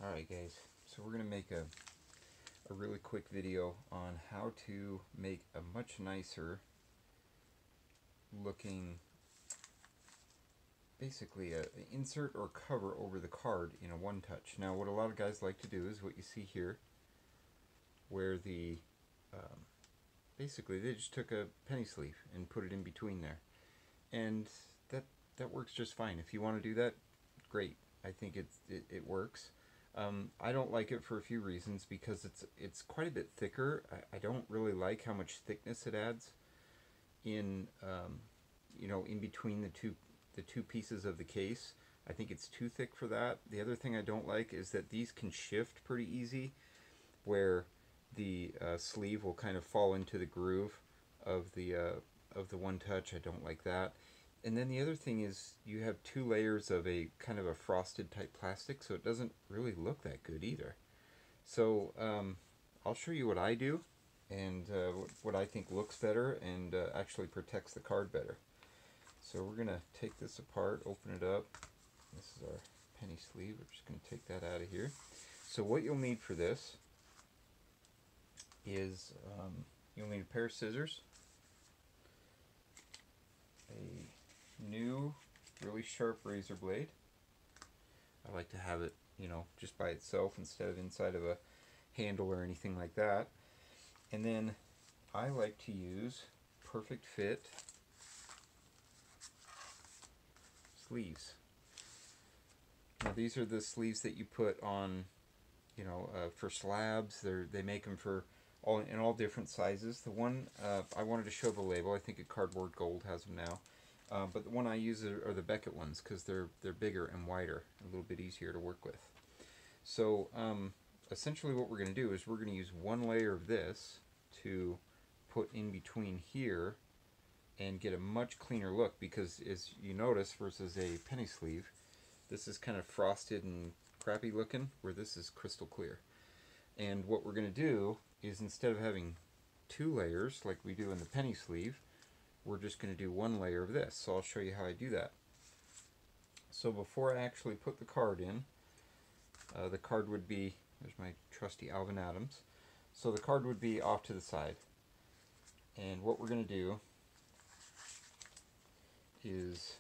Alright guys, so we're going to make a really quick video on how to make a much nicer looking, basically a insert or cover over the card in a one touch. Now what a lot of guys like to do is what you see here, where the basically they just took a penny sleeve and put it in between there, and that works just fine. If you want to do that, great. I think it works. I don't like it for a few reasons, because it's quite a bit thicker. I don't really like how much thickness it adds in in between the two pieces of the case. I think it's too thick for that. The other thing I don't like is that these can shift pretty easy, where the sleeve will kind of fall into the groove of the one touch. I don't like that. And then the other thing is you have two layers of a kind of a frosted type plastic, so it doesn't really look that good either. So I'll show you what I do, and what I think looks better and actually protects the card better. So we're going to take this apart, open it up. This is our penny sleeve. We're just going to take that out of here. So what you'll need for this is you'll need a pair of scissors, a new really sharp razor blade. I like to have it, just by itself instead of inside of a handle or anything like that. And then I like to use Perfect Fit sleeves. Now these are the sleeves that you put on, for slabs. They make them for in all different sizes. The one I wanted to show the label. I think Cardboard Gold has them now. But the one I use are the Beckett ones, because they're bigger and wider, a little bit easier to work with. So essentially what we're going to do is we're going to use one layer of this to put in between here and get a much cleaner look, because as you notice, versus a penny sleeve, this is kind of frosted and crappy looking, where this is crystal clear. And what we're going to do is, instead of having two layers like we do in the penny sleeve, we're just going to do one layer of this. So I'll show you how I do that. So before I actually put the card in, the card would be, there's my trusty Alvin Adams. So the card would be off to the side. And what we're going to do is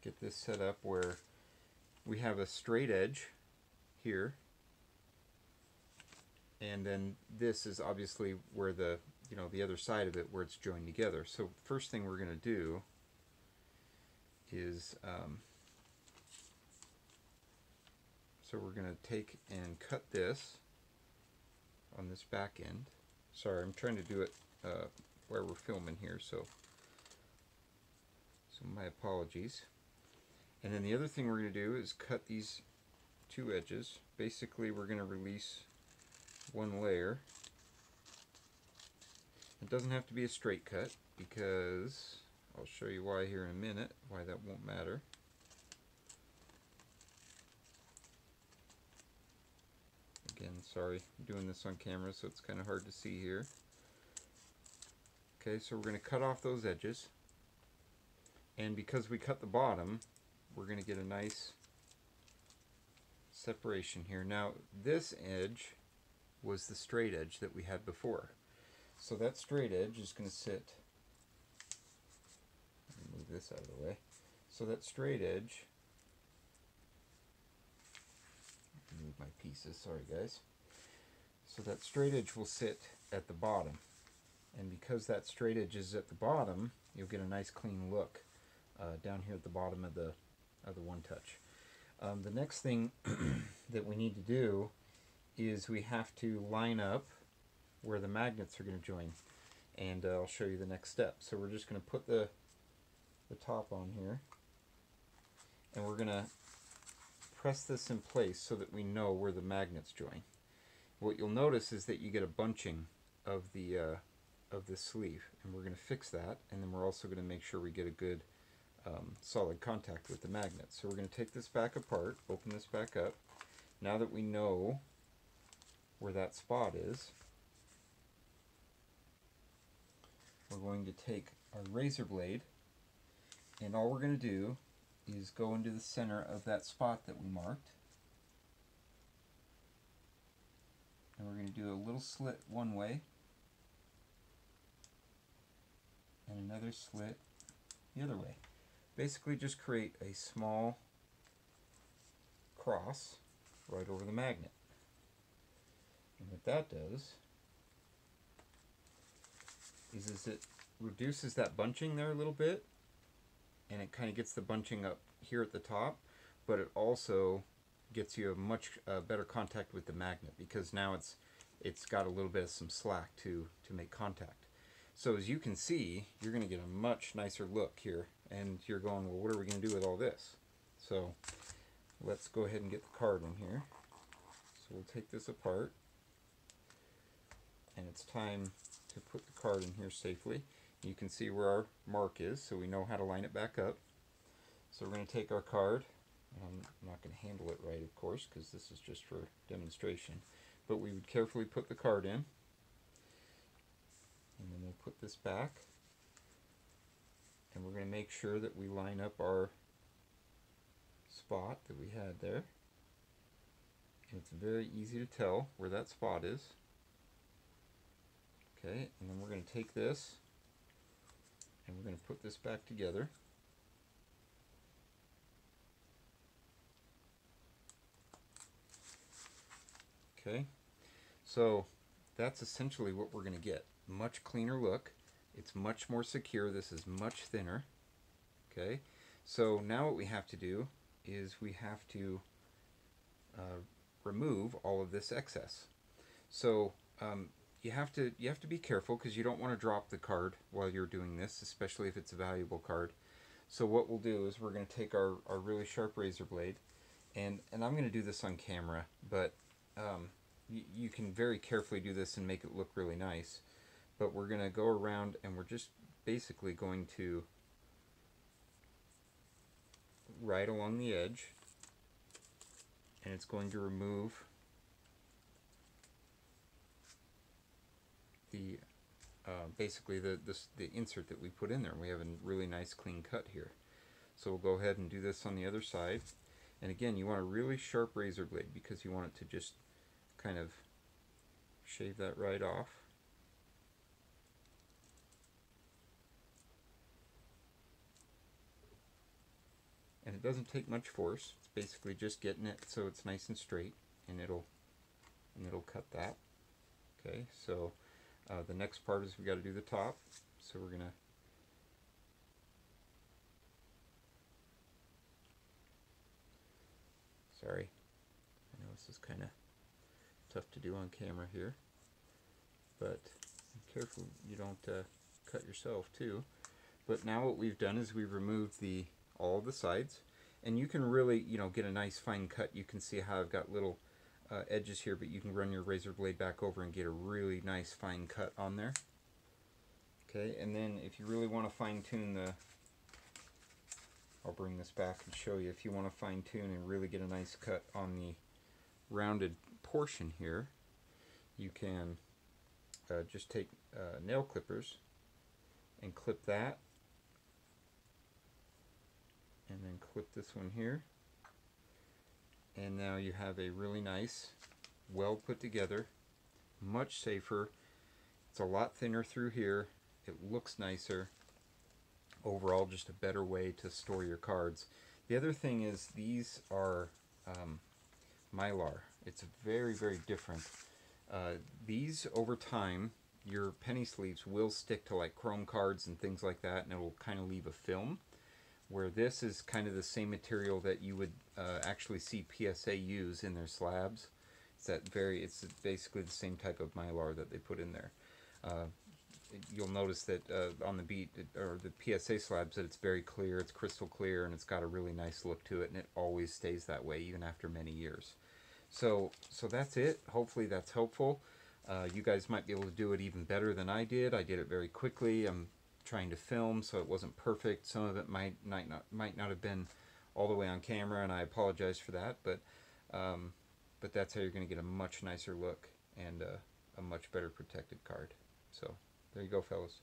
get this set up where we have a straight edge here, and then this is obviously where the the other side of it, where it's joined together. So first thing we're going to do is so we're going to take and cut this on this back end. Sorry, I'm trying to do it where we're filming here, so my apologies. And then the other thing we're going to do is cut these two edges. Basically we're going to release one layer. It doesn't have to be a straight cut, because I'll show you why here in a minute, why that won't matter. Again, sorry, I'm doing this on camera, so it's kind of hard to see here. Okay, so we're going to cut off those edges, and because we cut the bottom, we're going to get a nice separation here. Now this edge was the straight edge that we had before, so that straight edge is going to sit, let me move this out of the way, so that straight edge, move my pieces, sorry guys, so that straight edge will sit at the bottom, and because that straight edge is at the bottom, you'll get a nice clean look down here at the bottom of the one touch. The next thing that we need to do is we have to line up where the magnets are going to join, and I'll show you the next step. So we're just going to put the top on here, and we're going to press this in place so that we know where the magnets join. What you'll notice is that you get a bunching of the sleeve, and we're going to fix that, and then we're also going to make sure we get a good solid contact with the magnet. So we're going to take this back apart, open this back up. Now that we know where that spot is, we're going to take our razor blade, and all we're going to do is go into the center of that spot that we marked. And we're going to do a little slit one way and another slit the other way. Basically just create a small cross right over the magnet. And what that does is it reduces that bunching there a little bit, and it kind of gets the bunching up here at the top, but it also gets you a much better contact with the magnet, because now it's got a little bit of some slack to make contact. So as you can see, you're going to get a much nicer look here, and you're going, well, what are we going to do with all this? So let's go ahead and get the card in here. So we'll take this apart, and it's time to put the card in here safely. You can see where our mark is, so we know how to line it back up. So we're going to take our card. I'm not going to handle it right, of course, because this is just for demonstration. But we would carefully put the card in, and then we'll put this back, and we're going to make sure that we line up our spot that we had there. And it's very easy to tell where that spot is. Okay, and then we're going to take this and we're going to put this back together. Okay, so that's essentially what we're going to get. Much cleaner look. It's much more secure. This is much thinner. Okay, so now what we have to do is we have to remove all of this excess. So you have to be careful, because you don't want to drop the card while you're doing this, especially if it's a valuable card. So what we'll do is we're going to take our really sharp razor blade, and I'm going to do this on camera, but you can very carefully do this and make it look really nice. But we're going to go around, and we're just basically going to right along the edge, and it's going to remove the basically the insert that we put in there. We have a really nice clean cut here. So we'll go ahead and do this on the other side. And again, you want a really sharp razor blade, because you want it to just kind of shave that right off. And it doesn't take much force. It's basically just getting it so it's nice and straight, and it'll cut that. Okay, so the next part is we got to do the top. So we're gonna sorry, I know this is kind of tough to do on camera here, but be careful you don't cut yourself too. But now what we've done is we've removed all of the sides, and you can really get a nice fine cut. You can see how I've got little edges here, but you can run your razor blade back over and get a really nice fine cut on there. Okay, and then if you really want to fine tune I'll bring this back and show you. If you want to fine tune and really get a nice cut on the rounded portion here, you can just take nail clippers and clip that, and then clip this one here, and now you have a really nice, well put together, much safer. It's a lot thinner through here. It looks nicer. Overall, just a better way to store your cards. The other thing is these are Mylar. It's very, very different. These, over time, your penny sleeves will stick to like chrome cards and things like that, and it will kind of leave a film. Where this is kind of the same material that you would actually see PSA use in their slabs. It's basically the same type of Mylar that they put in there. You'll notice that on the beat or the PSA slabs that it's very clear, it's crystal clear, and it's got a really nice look to it, and it always stays that way even after many years. So that's it. Hopefully that's helpful. You guys might be able to do it even better than I did. I did it very quickly. I'm trying to film, so it wasn't perfect. Some of it might not have been all the way on camera, and I apologize for that. But that's how you're going to get a much nicer look and a much better protected card. So there you go, fellas.